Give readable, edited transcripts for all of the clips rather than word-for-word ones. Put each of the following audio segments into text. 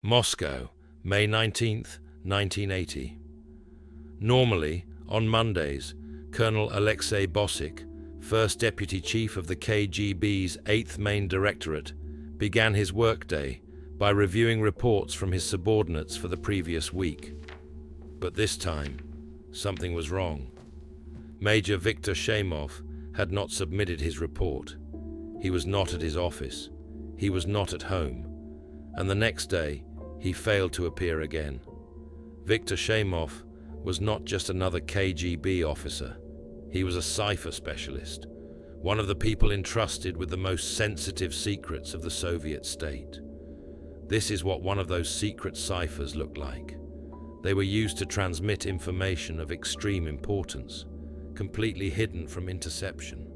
Moscow, May 19, 1980. Normally, on Mondays, Colonel Alexei Bosik, first deputy chief of the KGB's 8th Main Directorate, began his workday by reviewing reports from his subordinates for the previous week. But this time, something was wrong. Major Viktor Sheymov had not submitted his report. He was not at his office. He was not at home. And the next day, he failed to appear again. Viktor Sheymov was not just another KGB officer. He was a cipher specialist, one of the people entrusted with the most sensitive secrets of the Soviet state. This is what one of those secret ciphers looked like. They were used to transmit information of extreme importance, completely hidden from interception.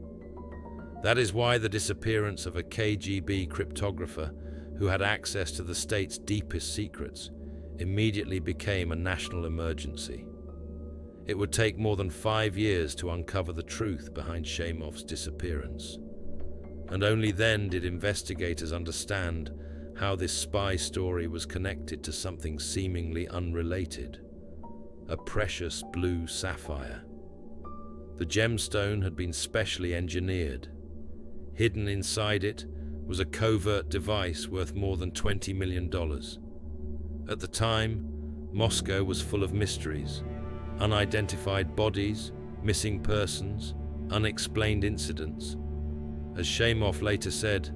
That is why the disappearance of a KGB cryptographer who had access to the state's deepest secrets immediately became a national emergency. It would take more than 5 years to uncover the truth behind Sheymov's disappearance. And only then did investigators understand how this spy story was connected to something seemingly unrelated: a precious blue sapphire. The gemstone had been specially engineered. Hidden inside it was a covert device worth more than $20 million. At the time, Moscow was full of mysteries: unidentified bodies, missing persons, unexplained incidents. As Sheymov later said,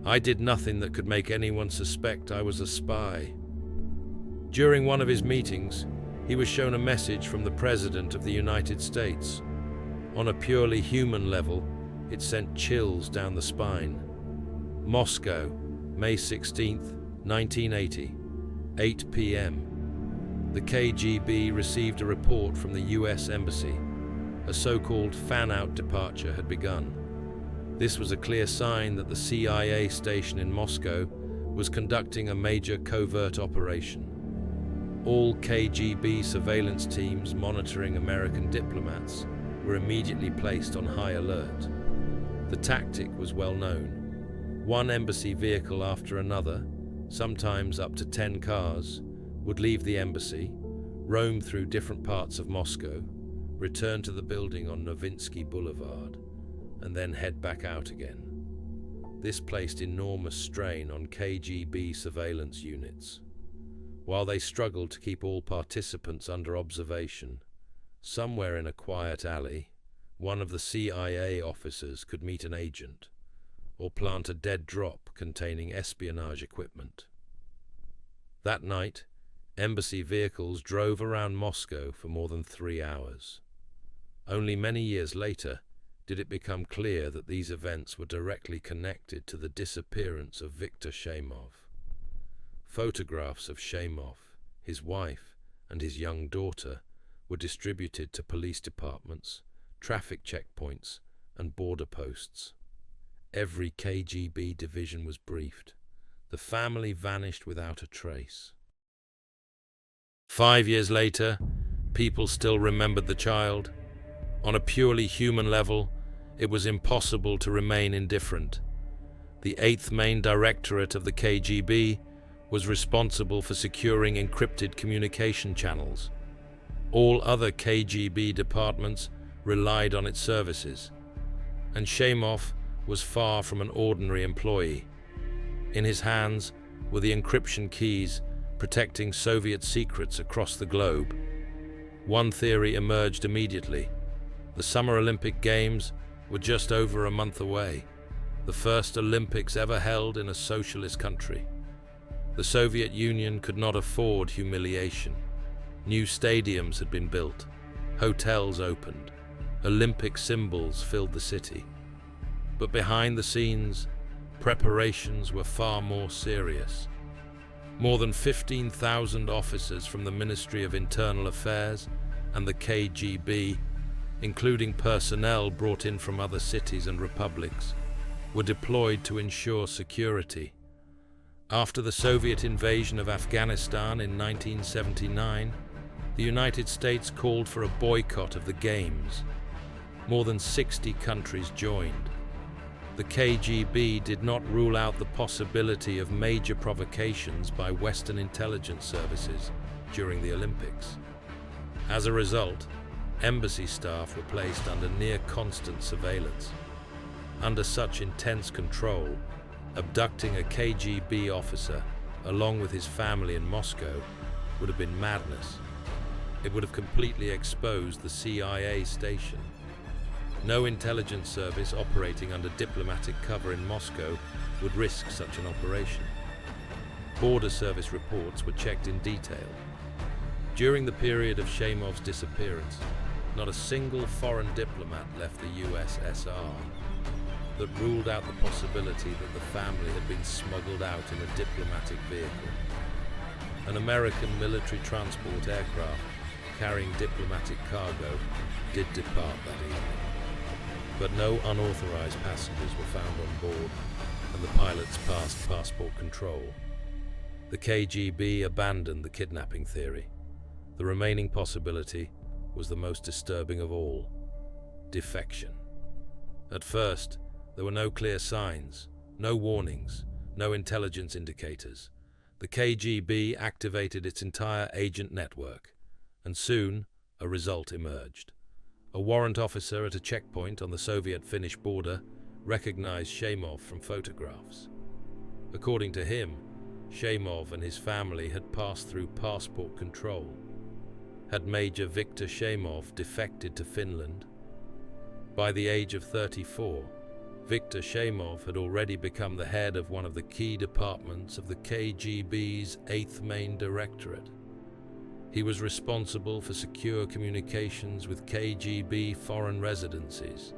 "I did nothing that could make anyone suspect I was a spy." During one of his meetings, he was shown a message from the President of the United States. On a purely human level, it sent chills down the spine. Moscow, May 16, 1980, 8 p.m. The KGB received a report from the US Embassy. A so-called fan-out departure had begun. This was a clear sign that the CIA station in Moscow was conducting a major covert operation. All KGB surveillance teams monitoring American diplomats were immediately placed on high alert. The tactic was well known. One embassy vehicle after another, sometimes up to 10 cars, would leave the embassy, roam through different parts of Moscow, return to the building on Novinsky Boulevard, and then head back out again. This placed enormous strain on KGB surveillance units. While they struggled to keep all participants under observation, somewhere in a quiet alley, one of the CIA officers could meet an agent, or plant a dead drop containing espionage equipment. That night, embassy vehicles drove around Moscow for more than 3 hours. Only many years later did it become clear that these events were directly connected to the disappearance of Viktor Sheymov. Photographs of Sheymov, his wife, and his young daughter were distributed to police departments, traffic checkpoints, and border posts. Every KGB division was briefed. The family vanished without a trace. 5 years later, people still remembered the child. On a purely human level, it was impossible to remain indifferent. The 8th Main Directorate of the KGB was responsible for securing encrypted communication channels. All other KGB departments relied on its services, and Sheymov was far from an ordinary employee. In his hands were the encryption keys protecting Soviet secrets across the globe. One theory emerged immediately. The Summer Olympic Games were just over a month away, the first Olympics ever held in a socialist country. The Soviet Union could not afford humiliation. New stadiums had been built, hotels opened, Olympic symbols filled the city. But behind the scenes, preparations were far more serious. More than 15,000 officers from the Ministry of Internal Affairs and the KGB, including personnel brought in from other cities and republics, were deployed to ensure security. After the Soviet invasion of Afghanistan in 1979, the United States called for a boycott of the Games. More than 60 countries joined. the KGB did not rule out the possibility of major provocations by Western intelligence services during the Olympics. As a result, embassy staff were placed under near constant surveillance. Under such intense control, abducting a KGB officer along with his family in Moscow would have been madness. It would have completely exposed the CIA station. No intelligence service operating under diplomatic cover in Moscow would risk such an operation. Border service reports were checked in detail. During the period of Sheymov's disappearance, not a single foreign diplomat left the USSR. That ruled out the possibility that the family had been smuggled out in a diplomatic vehicle. An American military transport aircraft carrying diplomatic cargo did depart that evening. But no unauthorized passengers were found on board, and the pilots passed passport control. The KGB abandoned the kidnapping theory. The remaining possibility was the most disturbing of all: defection. At first, there were no clear signs, no warnings, no intelligence indicators. The KGB activated its entire agent network, and soon a result emerged. A warrant officer at a checkpoint on the Soviet-Finnish border recognized Sheymov from photographs. According to him, Sheymov and his family had passed through passport control. Had Major Viktor Sheymov defected to Finland? By the age of 34, Viktor Sheymov had already become the head of one of the key departments of the KGB's 8th Main Directorate. He was responsible for secure communications with KGB foreign residencies.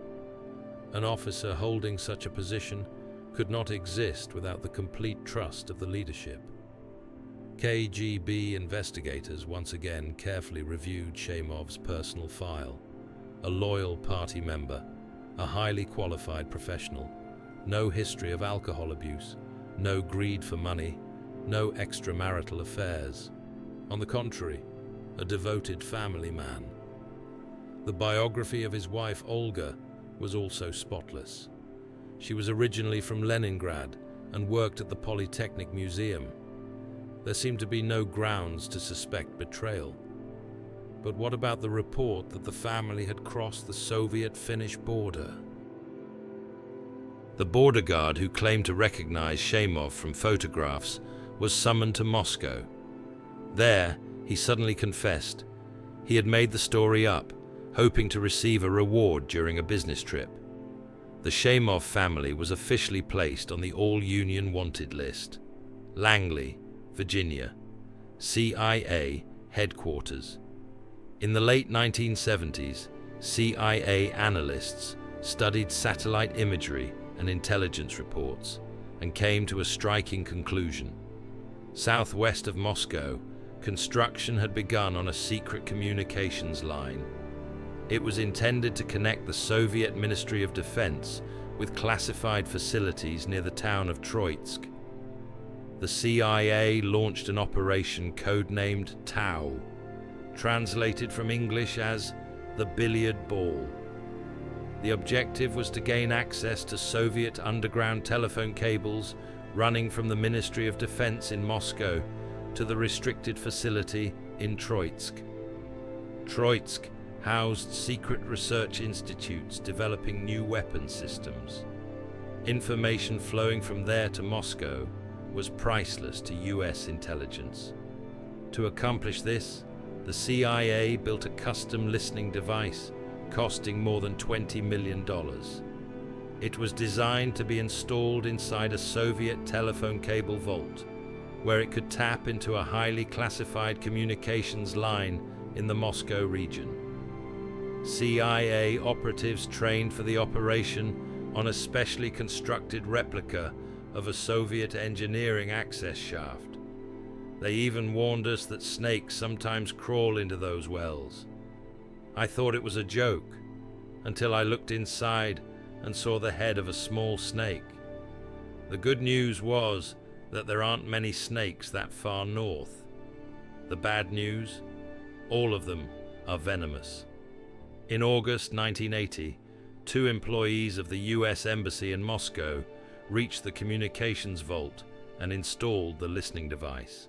An officer holding such a position could not exist without the complete trust of the leadership. KGB investigators once again carefully reviewed Sheymov's personal file. A loyal party member, a highly qualified professional, no history of alcohol abuse, no greed for money, no extramarital affairs. On the contrary, a devoted family man. The biography of his wife Olga was also spotless. She was originally from Leningrad and worked at the Polytechnic Museum. There seemed to be no grounds to suspect betrayal. But what about the report that the family had crossed the Soviet-Finnish border? The border guard who claimed to recognize Sheymov from photographs was summoned to Moscow. There, he suddenly confessed. He had made the story up, hoping to receive a reward during a business trip. The Sheymov family was officially placed on the All-Union Wanted list. Langley, Virginia, CIA headquarters. In the late 1970s, CIA analysts studied satellite imagery and intelligence reports and came to a striking conclusion. Southwest of Moscow, construction had begun on a secret communications line. It was intended to connect the Soviet Ministry of Defense with classified facilities near the town of Troitsk. The CIA launched an operation codenamed Tau, translated from English as the billiard ball. The objective was to gain access to Soviet underground telephone cables running from the Ministry of Defense in Moscow to the restricted facility in Troitsk. Troitsk housed secret research institutes developing new weapon systems. Information flowing from there to Moscow was priceless to US intelligence. To accomplish this, the CIA built a custom listening device costing more than $20 million. It was designed to be installed inside a Soviet telephone cable vault, where it could tap into a highly classified communications line in the Moscow region. CIA operatives trained for the operation on a specially constructed replica of a Soviet engineering access shaft. They even warned us that snakes sometimes crawl into those wells. I thought it was a joke, until I looked inside and saw the head of a small snake. The good news was that there aren't many snakes that far north. The bad news? All of them are venomous. In August 1980, 2 employees of the US Embassy in Moscow reached the communications vault and installed the listening device.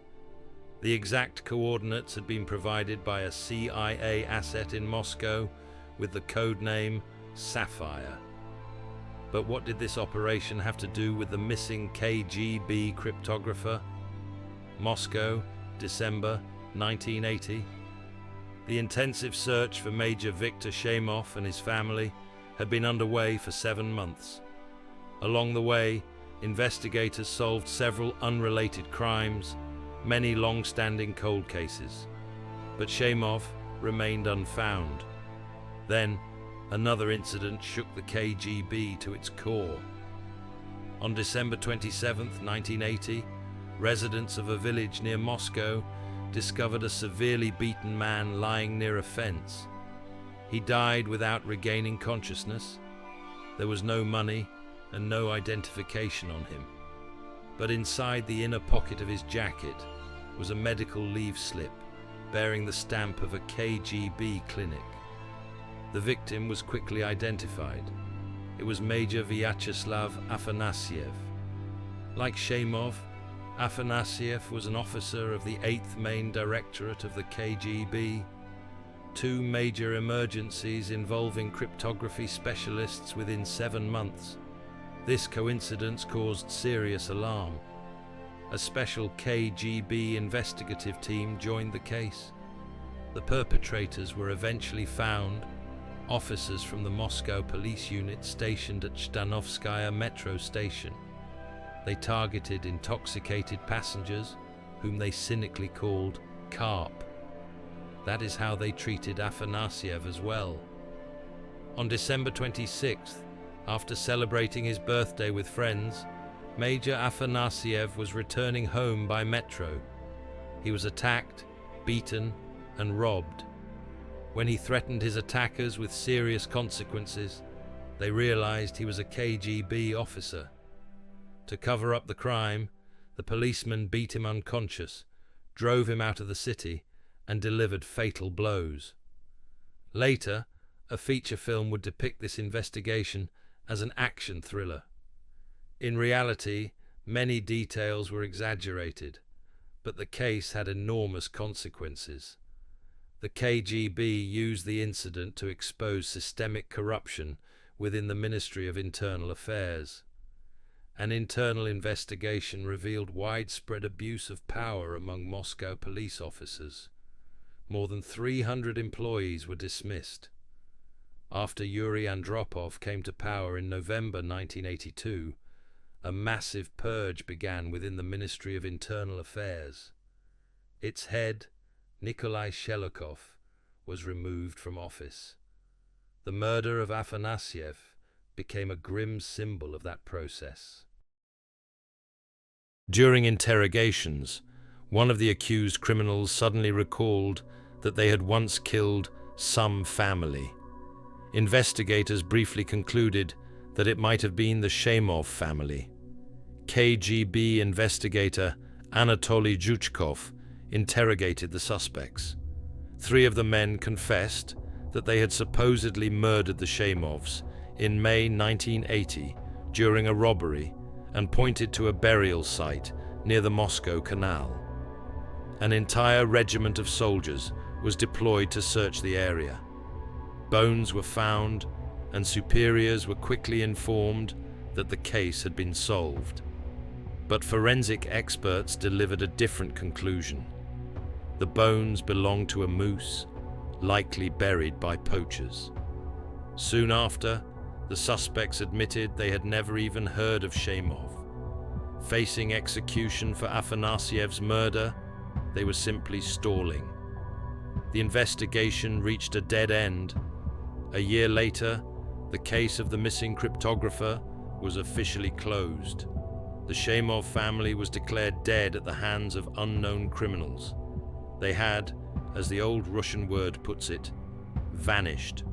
The exact coordinates had been provided by a CIA asset in Moscow with the code name Sapphire. But what did this operation have to do with the missing KGB cryptographer? Moscow, December 1980. The intensive search for Major Viktor Sheymov and his family had been underway for 7 months. Along the way, investigators solved several unrelated crimes, many long-standing cold cases. But Sheymov remained unfound. Then, another incident shook the KGB to its core. On December 27, 1980, residents of a village near Moscow discovered a severely beaten man lying near a fence. He died without regaining consciousness. There was no money and no identification on him. But inside the inner pocket of his jacket was a medical leave slip bearing the stamp of a KGB clinic. The victim was quickly identified. It was Major Vyacheslav Afanasyev. Like Sheymov, Afanasyev was an officer of the 8th Main Directorate of the KGB. 2 major emergencies involving cryptography specialists within 7 months. This coincidence caused serious alarm. A special KGB investigative team joined the case. The perpetrators were eventually found. Officers from the Moscow police unit stationed at Shtanovskaya metro station. They targeted intoxicated passengers, whom they cynically called carp. That is how they treated Afanasyev as well. On December 26th, after celebrating his birthday with friends, Major Afanasyev was returning home by metro. He was attacked, beaten, and robbed. When he threatened his attackers with serious consequences, they realized he was a KGB officer. To cover up the crime, the policemen beat him unconscious, drove him out of the city, and delivered fatal blows. Later, a feature film would depict this investigation as an action thriller. In reality, many details were exaggerated, but the case had enormous consequences. The KGB used the incident to expose systemic corruption within the Ministry of Internal Affairs. An internal investigation revealed widespread abuse of power among Moscow police officers. More than 300 employees were dismissed. After Yuri Andropov came to power in November 1982, a massive purge began within the Ministry of Internal Affairs. Its head, Nikolai Shelokov, was removed from office. The murder of Afanasyev became a grim symbol of that process. During interrogations, one of the accused criminals suddenly recalled that they had once killed some family. Investigators briefly concluded that it might have been the Sheymov family. KGB investigator Anatoly Zhuchkov interrogated the suspects. 3 of the men confessed that they had supposedly murdered the Sheymovs in May 1980 during a robbery and pointed to a burial site near the Moscow Canal. An entire regiment of soldiers was deployed to search the area. Bones were found, and superiors were quickly informed that the case had been solved. But forensic experts delivered a different conclusion. The bones belonged to a moose, likely buried by poachers. Soon after, the suspects admitted they had never even heard of Sheymov. Facing execution for Afanasyev's murder, they were simply stalling. The investigation reached a dead end. A year later, the case of the missing cryptographer was officially closed. The Sheymov family was declared dead at the hands of unknown criminals. They had, as the old Russian word puts it, vanished.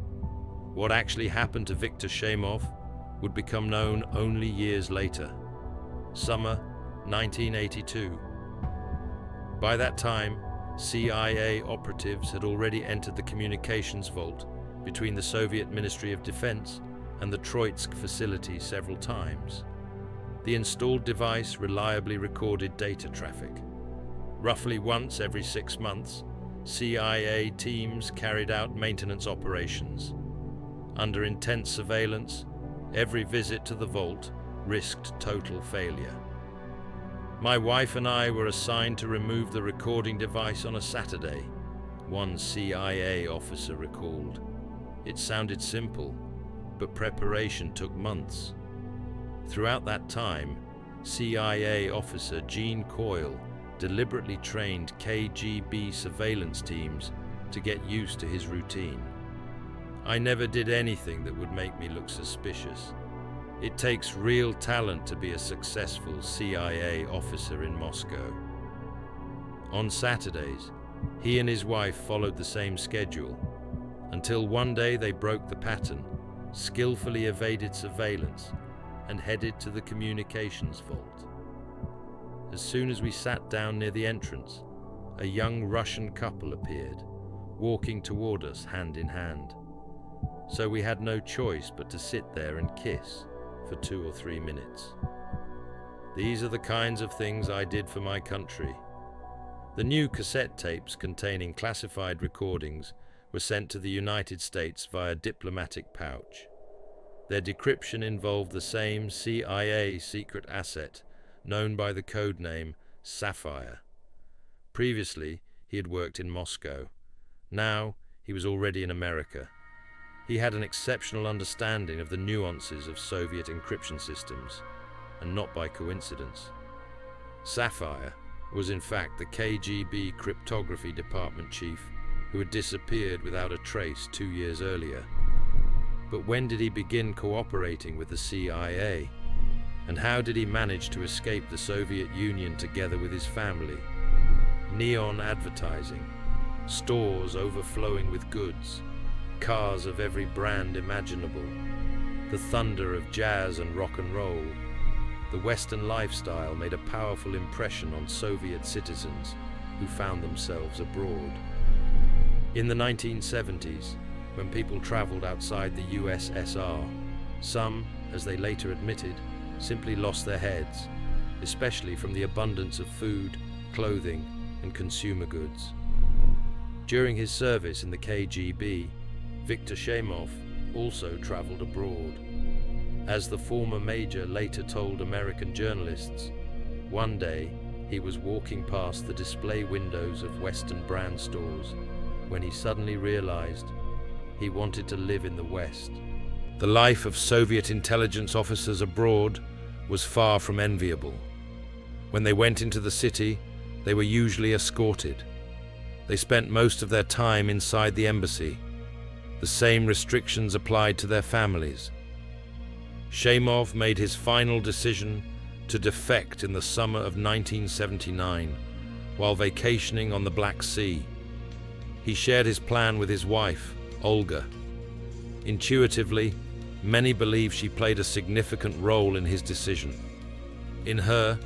What actually happened to Viktor Sheymov would become known only years later. Summer 1982. By that time, CIA operatives had already entered the communications vault between the Soviet Ministry of Defense and the Troitsk facility several times. The installed device reliably recorded data traffic. Roughly once every 6 months, CIA teams carried out maintenance operations. Under intense surveillance, every visit to the vault risked total failure. My wife and I were assigned to remove the recording device on a Saturday, one CIA officer recalled. It sounded simple, but preparation took months. Throughout that time, CIA officer Gene Coyle deliberately trained KGB surveillance teams to get used to his routine. I never did anything that would make me look suspicious. It takes real talent to be a successful CIA officer in Moscow. On Saturdays, he and his wife followed the same schedule, until one day they broke the pattern, skillfully evaded surveillance, and headed to the communications vault. As soon as we sat down near the entrance, a young Russian couple appeared, walking toward us hand in hand. So we had no choice but to sit there and kiss for 2 or 3 minutes. These are the kinds of things I did for my country. The new cassette tapes containing classified recordings were sent to the United States via diplomatic pouch. Their decryption involved the same CIA secret asset known by the code name Sapphire. Previously, he had worked in Moscow. Now, he was already in America. He had an exceptional understanding of the nuances of Soviet encryption systems, and not by coincidence. Sapphire was in fact the KGB cryptography department chief who had disappeared without a trace 2 years earlier. But when did he begin cooperating with the CIA? And how did he manage to escape the Soviet Union together with his family? Neon advertising, stores overflowing with goods, cars of every brand imaginable, the thunder of jazz and rock and roll. The Western lifestyle made a powerful impression on Soviet citizens who found themselves abroad. In the 1970s, when people traveled outside the USSR, some, as they later admitted, simply lost their heads, especially from the abundance of food, clothing, and consumer goods. During his service in the KGB, Viktor Sheymov also traveled abroad. As the former major later told American journalists, one day he was walking past the display windows of Western brand stores when he suddenly realized he wanted to live in the West. The life of Soviet intelligence officers abroad was far from enviable. When they went into the city, they were usually escorted. They spent most of their time inside the embassy. The same restrictions applied to their families. Sheymov made his final decision to defect in the summer of 1979 while vacationing on the Black Sea. He shared his plan with his wife, Olga. Intuitively, many believe she played a significant role in his decision. In her,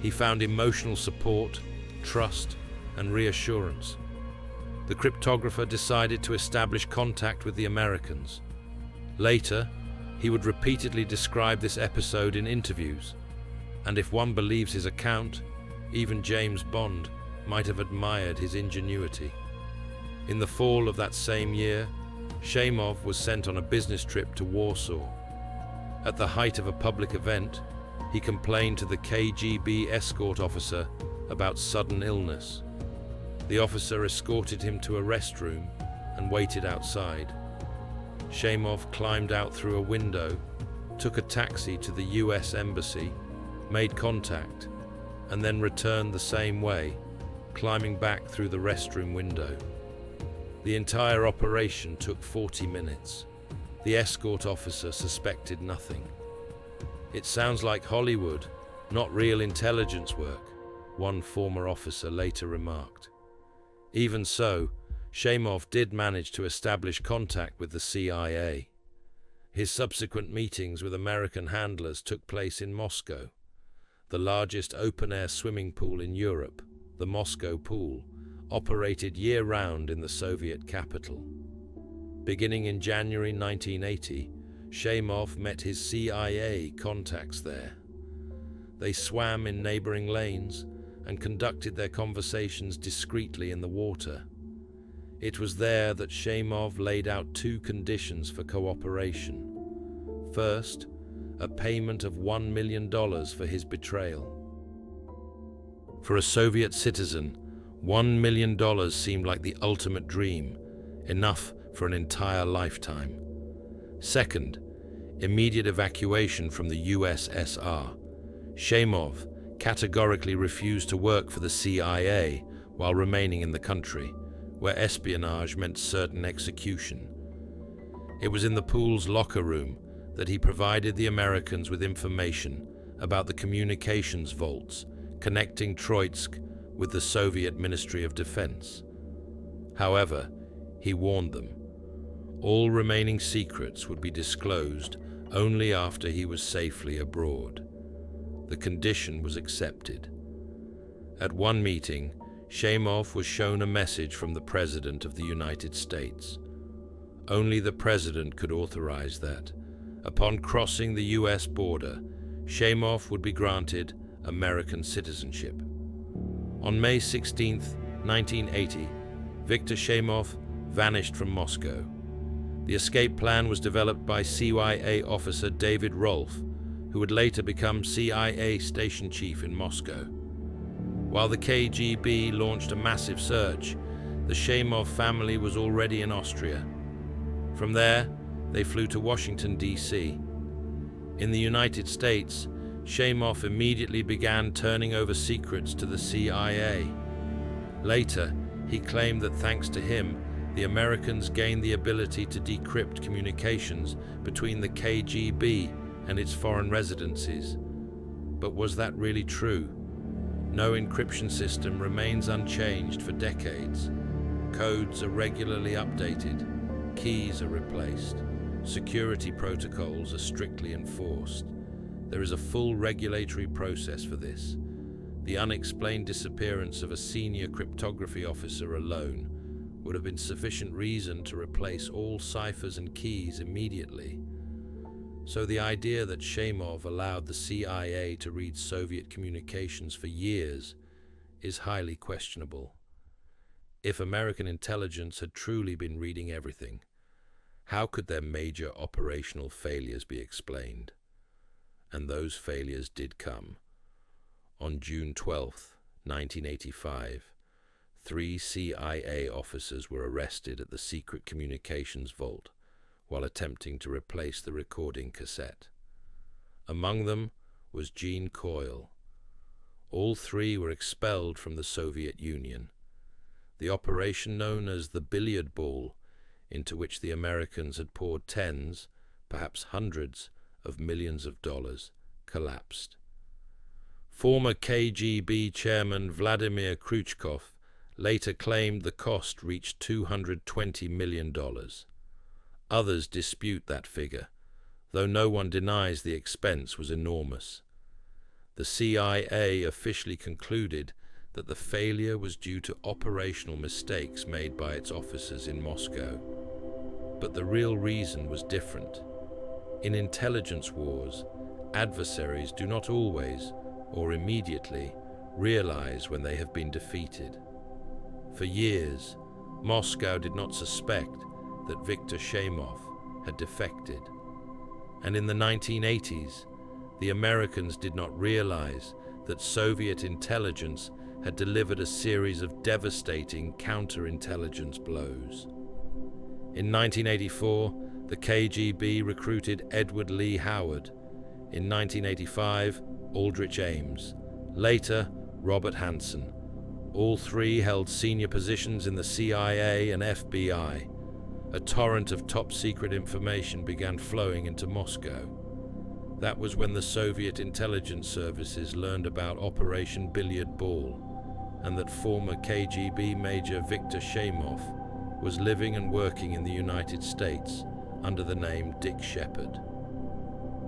he found emotional support, trust, and reassurance. The cryptographer decided to establish contact with the Americans. Later, he would repeatedly describe this episode in interviews, and if one believes his account, even James Bond might have admired his ingenuity. In the fall of that same year, Sheymov was sent on a business trip to Warsaw. At the height of a public event, he complained to the KGB escort officer about sudden illness. The officer escorted him to a restroom and waited outside. Sheymov climbed out through a window, took a taxi to the US Embassy, made contact, and then returned the same way, climbing back through the restroom window. The entire operation took 40 minutes. The escort officer suspected nothing. "It sounds like Hollywood, not real intelligence work," one former officer later remarked. Even so, Sheymov did manage to establish contact with the CIA. His subsequent meetings with American handlers took place in Moscow. The largest open-air swimming pool in Europe, the Moscow Pool, operated year-round in the Soviet capital. Beginning in January 1980, Sheymov met his CIA contacts there. They swam in neighboring lanes and conducted their conversations discreetly in the water. It was there that Sheymov laid out two conditions for cooperation. First, a payment of $1 million for his betrayal. For a Soviet citizen, $1 million seemed like the ultimate dream, enough for an entire lifetime. Second, immediate evacuation from the USSR. Sheymov categorically refused to work for the CIA while remaining in the country, where espionage meant certain execution. It was in the pool's locker room that he provided the Americans with information about the communications vaults connecting Troitsk with the Soviet Ministry of Defense. However, he warned them, all remaining secrets would be disclosed only after he was safely abroad. The condition was accepted. At one meeting, Sheymov was shown a message from the President of the United States. Only the President could authorize that. Upon crossing the US border, Sheymov would be granted American citizenship. On May 16, 1980, Viktor Sheymov vanished from Moscow. The escape plan was developed by CIA officer David Rolfe, who would later become CIA station chief in Moscow. While the KGB launched a massive search, the Sheymov family was already in Austria. From there, they flew to Washington, D.C. In the United States, Sheymov immediately began turning over secrets to the CIA. Later, he claimed that thanks to him, the Americans gained the ability to decrypt communications between the KGB and its foreign residencies. But was that really true? No encryption system remains unchanged for decades. Codes are regularly updated, keys are replaced, security protocols are strictly enforced. There is a full regulatory process for this. The unexplained disappearance of a senior cryptography officer alone would have been sufficient reason to replace all ciphers and keys immediately. So the idea that Sheymov allowed the CIA to read Soviet communications for years is highly questionable. If American intelligence had truly been reading everything, how could their major operational failures be explained? And those failures did come. On June 12, 1985, 3 CIA officers were arrested at the secret communications vault while attempting to replace the recording cassette. Among them was Gene Coyle. All 3 were expelled from the Soviet Union. The operation known as the billiard ball, into which the Americans had poured tens, perhaps hundreds, of millions of dollars, collapsed. Former KGB chairman Vladimir Khrushchev later claimed the cost reached $220 million. Others dispute that figure, though no one denies the expense was enormous. The CIA officially concluded that the failure was due to operational mistakes made by its officers in Moscow. But the real reason was different. In intelligence wars, adversaries do not always, or immediately, realize when they have been defeated. For years, Moscow did not suspect that Viktor Sheymov had defected. And in the 1980s, the Americans did not realize that Soviet intelligence had delivered a series of devastating counterintelligence blows. In 1984, the KGB recruited Edward Lee Howard. In 1985, Aldrich Ames. Later, Robert Hanssen. All 3 held senior positions in the CIA and FBI. A torrent of top-secret information began flowing into Moscow. That was when the Soviet intelligence services learned about Operation Billiard Ball, and that former KGB Major Viktor Sheymov was living and working in the United States under the name Dick Shepard.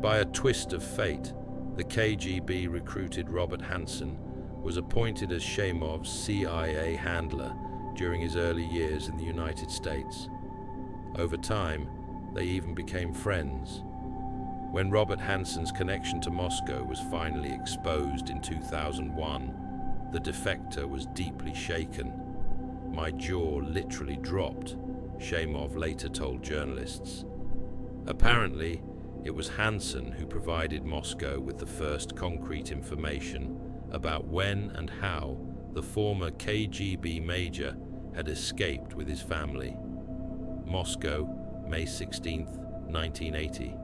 By a twist of fate, the KGB recruited Robert Hanssen was appointed as Sheymov's CIA handler during his early years in the United States. Over time, they even became friends. When Robert Hansen's connection to Moscow was finally exposed in 2001, the defector was deeply shaken. "My jaw literally dropped," Sheymov later told journalists. Apparently, it was Hansen who provided Moscow with the first concrete information about when and how the former KGB major had escaped with his family. Moscow, May 16, 1980.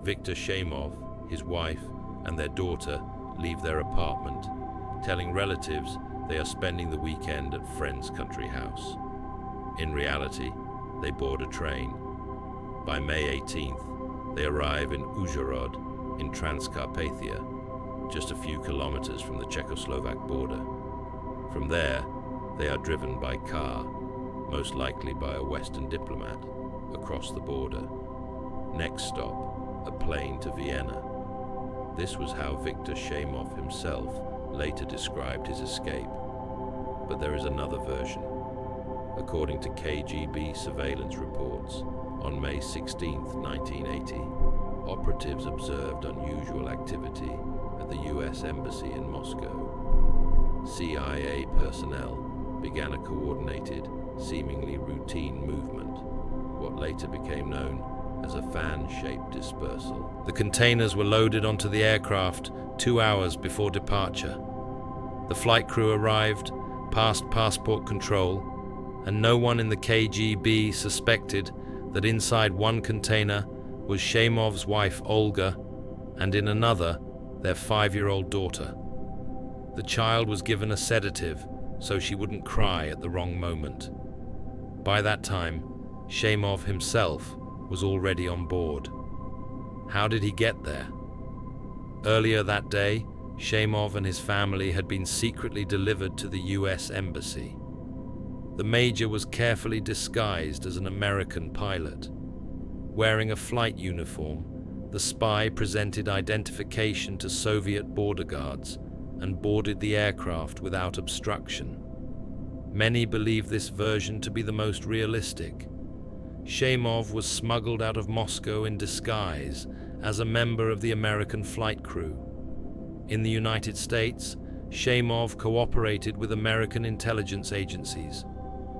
Viktor Sheymov, his wife, and their daughter leave their apartment, telling relatives they are spending the weekend at friend's country house. In reality, they board a train. By May 18th, they arrive in Uzhhorod in Transcarpathia, just a few kilometers from the Czechoslovak border. From there, they are driven by car, most likely by a Western diplomat, across the border. Next stop, a plane to Vienna. This was how Viktor Sheymov himself later described his escape. But there is another version. According to KGB surveillance reports, on May 16, 1980, operatives observed unusual activity at the US Embassy in Moscow. CIA personnel began a coordinated, seemingly routine movement, what later became known as a fan-shaped dispersal. The containers were loaded onto the aircraft 2 hours before departure. The flight crew arrived, passed passport control, and no one in the KGB suspected that inside one container was Sheymov's wife Olga, and in another, their 5-year-old daughter. The child was given a sedative so she wouldn't cry at the wrong moment. By that time, Sheymov himself was already on board. How did he get there? Earlier that day, Sheymov and his family had been secretly delivered to the US Embassy. The major was carefully disguised as an American pilot. Wearing a flight uniform, the spy presented identification to Soviet border guards and boarded the aircraft without obstruction. Many believe this version to be the most realistic. Sheymov was smuggled out of Moscow in disguise as a member of the American flight crew. In the United States, Sheymov cooperated with American intelligence agencies.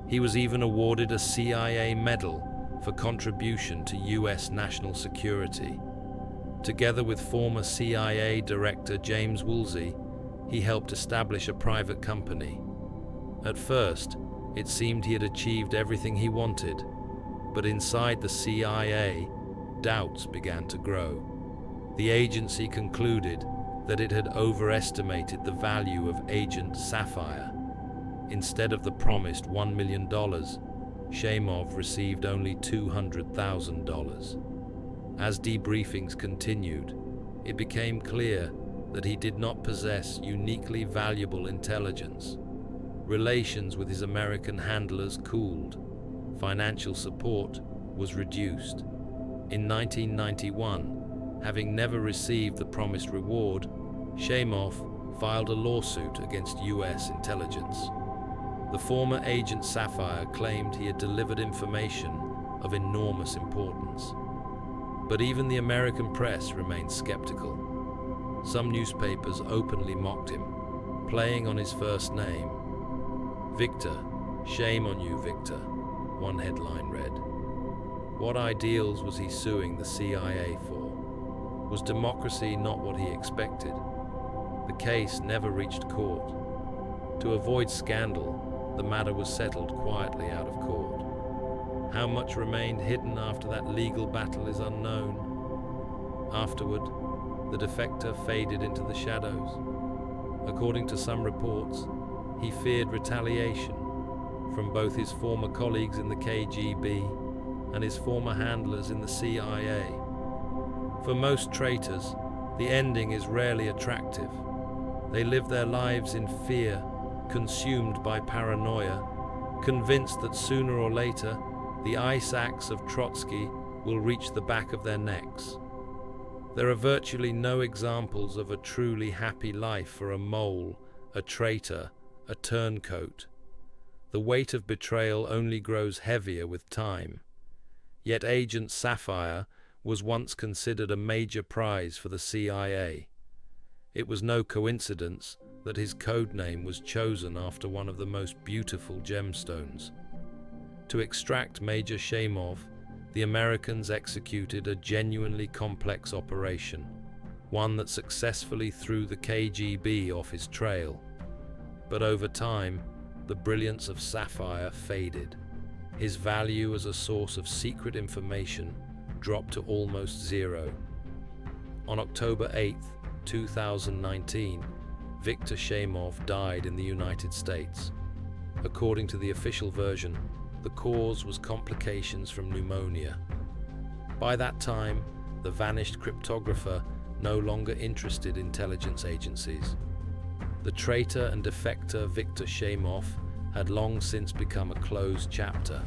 He was even awarded a CIA medal for contribution to US national security. Together with former CIA Director James Woolsey, he helped establish a private company. At first, it seemed he had achieved everything he wanted, but inside the CIA, doubts began to grow. The agency concluded that it had overestimated the value of Agent Sapphire. Instead of the promised $1 million, Sheymov received only $200,000. As debriefings continued, it became clear that he did not possess uniquely valuable intelligence. Relations with his American handlers cooled. Financial support was reduced. In 1991, having never received the promised reward, Sheymov filed a lawsuit against US intelligence. The former Agent Sapphire claimed he had delivered information of enormous importance. But even the American press remained skeptical. Some newspapers openly mocked him, playing on his first name. "Victor, shame on you, Victor," one headline read. What ideals was he suing the CIA for? Was democracy not what he expected? The case never reached court. To avoid scandal, the matter was settled quietly out of court. How much remained hidden after that legal battle is unknown. Afterward, the defector faded into the shadows. According to some reports, he feared retaliation from both his former colleagues in the KGB and his former handlers in the CIA. For most traitors, the ending is rarely attractive. They live their lives in fear, consumed by paranoia, convinced that sooner or later the ice axe of Trotsky will reach the back of their necks. There are virtually no examples of a truly happy life for a mole, a traitor, a turncoat. The weight of betrayal only grows heavier with time. Yet Agent Sapphire was once considered a major prize for the CIA. It was no coincidence that his code name was chosen after one of the most beautiful gemstones. To extract Major Sheymov, the Americans executed a genuinely complex operation, one that successfully threw the KGB off his trail. But over time, the brilliance of Sapphire faded. His value as a source of secret information dropped to almost zero. On October 8, 2019, Viktor Sheymov died in the United States. According to the official version, the cause was complications from pneumonia. By that time, the vanished cryptographer no longer interested intelligence agencies. The traitor and defector Viktor Sheymov had long since become a closed chapter.